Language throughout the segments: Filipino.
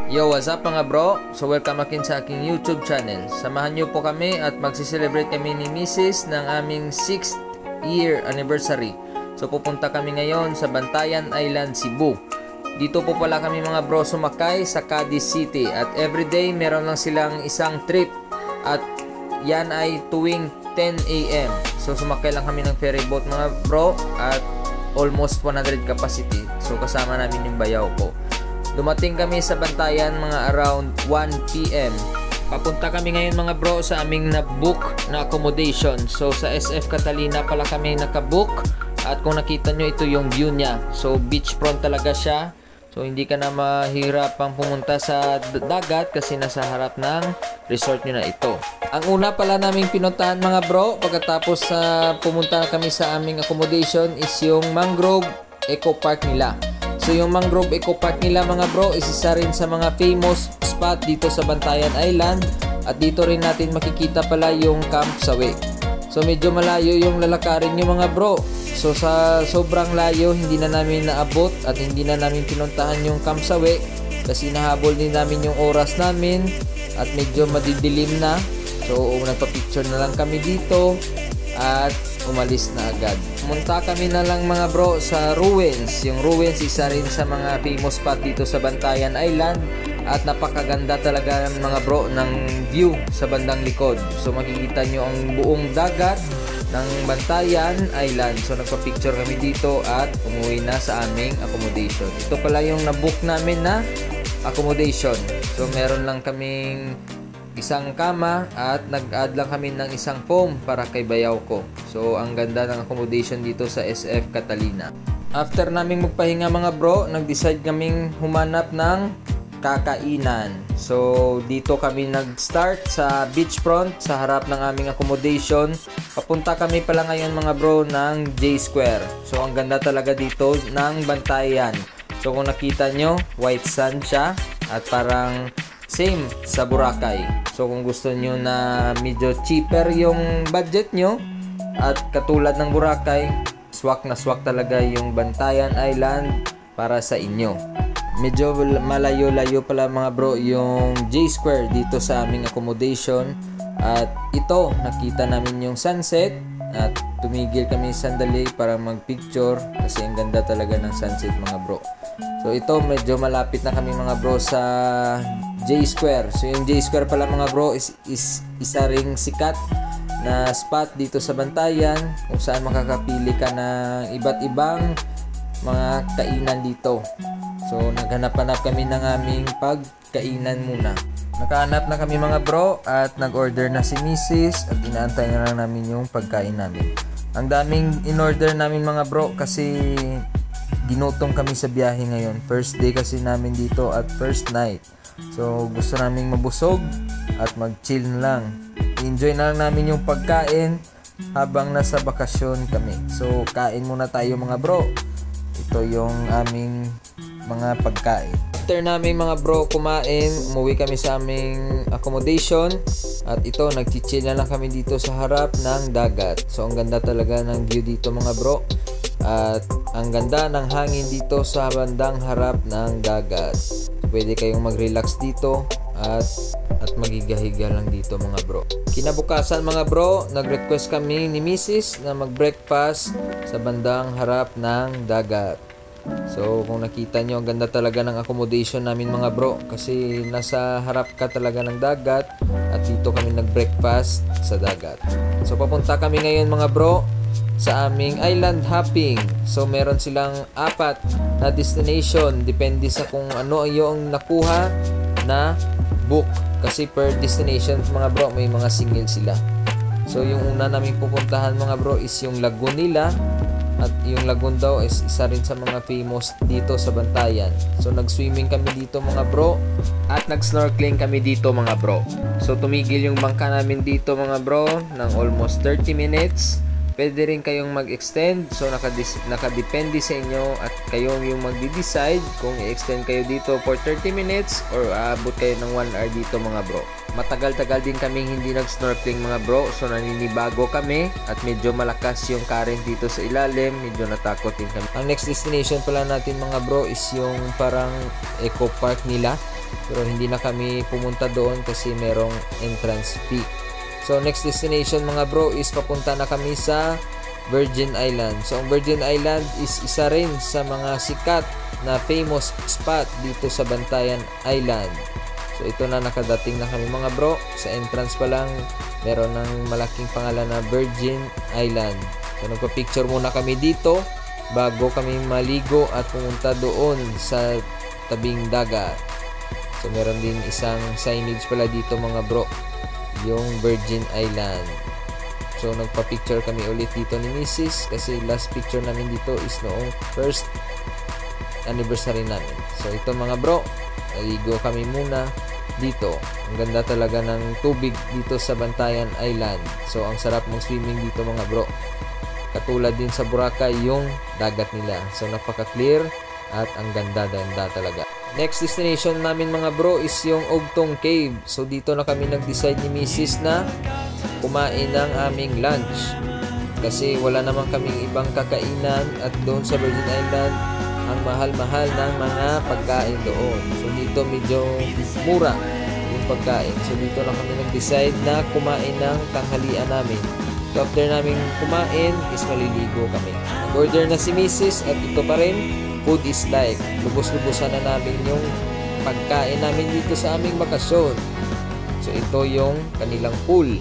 Yo, what's up mga bro? So welcome again sa aking YouTube channel. Samahan nyo po kami at magsiselebrate kami ni Mrs. ng aming 6th year anniversary. So pupunta kami ngayon sa Bantayan Island, Cebu. Dito po pala kami mga bro sumakay sa Cadiz City. At everyday meron lang silang isang trip. At yan ay tuwing 10 AM. So sumakay lang kami ng ferry boat mga bro. At almost 100 capacity. So kasama namin yung bayaw ko. Dumating kami sa Bantayan mga around 1 PM. Papunta kami ngayon mga bro sa aming na-book na accommodation. So sa SF Catalina pala kami nakabook. At kung nakita nyo, ito yung view niya. So beachfront talaga siya. So hindi ka na mahirapang pumunta sa dagat kasi nasa harap ng resort nyo na ito. Ang una pala naming pinuntahan mga bro pagkatapos pumunta kami sa aming accommodation is yung Mangrove Eco Park nila. So yung Mangrove Eco Park nila mga bro is isa rin sa mga famous spot dito sa Bantayan Island. At dito rin natin makikita pala yung Camp Sawi. So medyo malayo yung lalakarin nyo mga bro. So sa sobrang layo hindi na namin naabot at hindi na namin pinuntahan yung Camp Sawi kasi nahabol din namin yung oras namin at medyo madidilim na. So nagpa-picture na lang kami dito at umalis na agad. Pumunta kami na lang mga bro sa Ruins. Yung Ruins isa rin sa mga famous spot dito sa Bantayan Island at napakaganda talaga mga bro ng view sa bandang likod. So makikita nyo ang buong dagat ng Bantayan Island. So nagpa-picture kami dito at umuwi na sa aming accommodation. Ito pala yung na-book namin na accommodation. So meron lang kaming isang kama at nag-add lang kami ng isang foam para kay bayaw ko. So ang ganda ng accommodation dito sa SF Catalina. After naming magpahinga mga bro, nag-decide kaming humanap ng kakainan. So dito kami nag-start sa beachfront sa harap ng aming accommodation. Papunta kami pala ngayon mga bro ng J Square. So ang ganda talaga dito ng Bantayan. So kung nakita nyo, white sand siya at parang same sa Boracay. So kung gusto nyo na medyo cheaper yung budget nyo at katulad ng Boracay, swak na swak talaga yung Bantayan Island para sa inyo. Medyo malayo-layo pala mga bro yung J Square dito sa aming accommodation. At ito, nakita namin yung sunset at tumigil kami sandali para magpicture kasi ang ganda talaga ng sunset mga bro. So ito, medyo malapit na kami mga bro sa J Square. So yung J Square pala mga bro is isa ring sikat na spot dito sa Bantayan kung saan makakapili ka ng iba't ibang mga kainan dito. So naghanap-hanap kami ng aming pagkainan muna. Nakahanap na kami mga bro at nag-order na si Mrs. at inaantay na lang namin yung pagkain namin. Ang daming in-order namin mga bro kasi ginutom kami sa biyahe ngayon. First day kasi namin dito at first night. So gusto naming mabusog at mag-chill na lang. Enjoy na lang namin yung pagkain habang nasa bakasyon kami. So kain muna tayo mga bro. Ito yung aming mga pagkain. After namin mga bro kumain, umuwi kami sa aming accommodation at ito nag-chill na lang kami dito sa harap ng dagat. So ang ganda talaga ng view dito mga bro. At ang ganda ng hangin dito sa bandang harap ng dagat. Pwede kayong mag-relax dito at magigahiga lang dito mga bro. Kinabukasan mga bro, nag-request kami ni Mrs. na mag-breakfast sa bandang harap ng dagat. So kung nakita nyo, ang ganda talaga ng accommodation namin mga bro kasi nasa harap ka talaga ng dagat at dito kami nag-breakfast sa dagat. So papunta kami ngayon mga bro sa aming island hopping. So meron silang 4 na destination depende sa kung ano yung nakuha na book kasi per destination mga bro may mga single sila. So yung una namin pupuntahan mga bro is yung lagoon nila at yung lagoon daw is isa rin sa mga famous dito sa Bantayan. So nag-swimming kami dito mga bro at nag-snorkeling kami dito mga bro. So tumigil yung bangka namin dito mga bro ng almost 30 minutes. Pwede rin kayong mag-extend. So nakadepende sa inyo at kayo yung magde-decide kung i-extend kayo dito for 30 minutes or aabot kayo ng 1 hour dito mga bro. Matagal-tagal din kaming hindi nag-snorkeling mga bro. So naninibago kami at medyo malakas yung current dito sa ilalim. Medyo natakot din kami. Ang next destination pala natin mga bro is yung parang eco park nila. Pero hindi na kami pumunta doon kasi merong entrance fee. So next destination mga bro is papunta na kami sa Virgin Island. So ang Virgin Island is isa rin sa mga sikat na famous spot dito sa Bantayan Island. So ito na, nakadating na kami mga bro. Sa entrance pa lang meron ng malaking pangalan na Virgin Island. So nagpa-picture muna kami dito bago kami maligo at pumunta doon sa tabing dagat. So meron din isang signage pala dito mga bro, yung Virgin Island. So nagpa-picture kami ulit dito ni Mrs. kasi last picture namin dito is noong first anniversary namin. So ito mga bro, naligo kami muna dito. Ang ganda talaga ng tubig dito sa Bantayan Island. So ang sarap mong swimming dito mga bro. Katulad din sa Boracay yung dagat nila. So napaka-clear at ang ganda-ganda talaga. Next destination namin mga bro is yung Ugtong Cave. So dito na kami nag-decide ni Mrs. na kumain ng aming lunch. Kasi wala naman kaming ibang kakainan at doon sa Virgin Island ang mahal-mahal ng mga pagkain doon. So dito medyo mura yung pagkain. So dito lang kami nag-decide na kumain ng tanghalian namin. So after namin kumain is maliligo kami. Nag-order na si Mrs. at ito pa rin, food is life. Lubos-lubusan na namin yung pagkain namin dito sa aming bakasyon. So ito yung kanilang pool.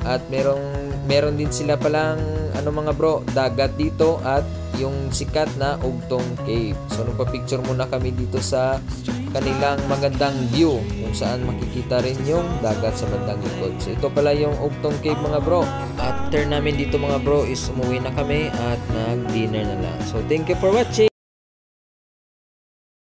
At meron din sila palang mga bro, dagat dito at yung sikat na Ugtong Cave. So nagpa-picture muna kami dito sa kanilang magandang view kung saan makikita rin yung dagat sa bandang likod. So ito pala yung Ugtong Cave mga bro. After namin dito mga bro is umuwi na kami at nag-dinner na lang. So thank you for watching.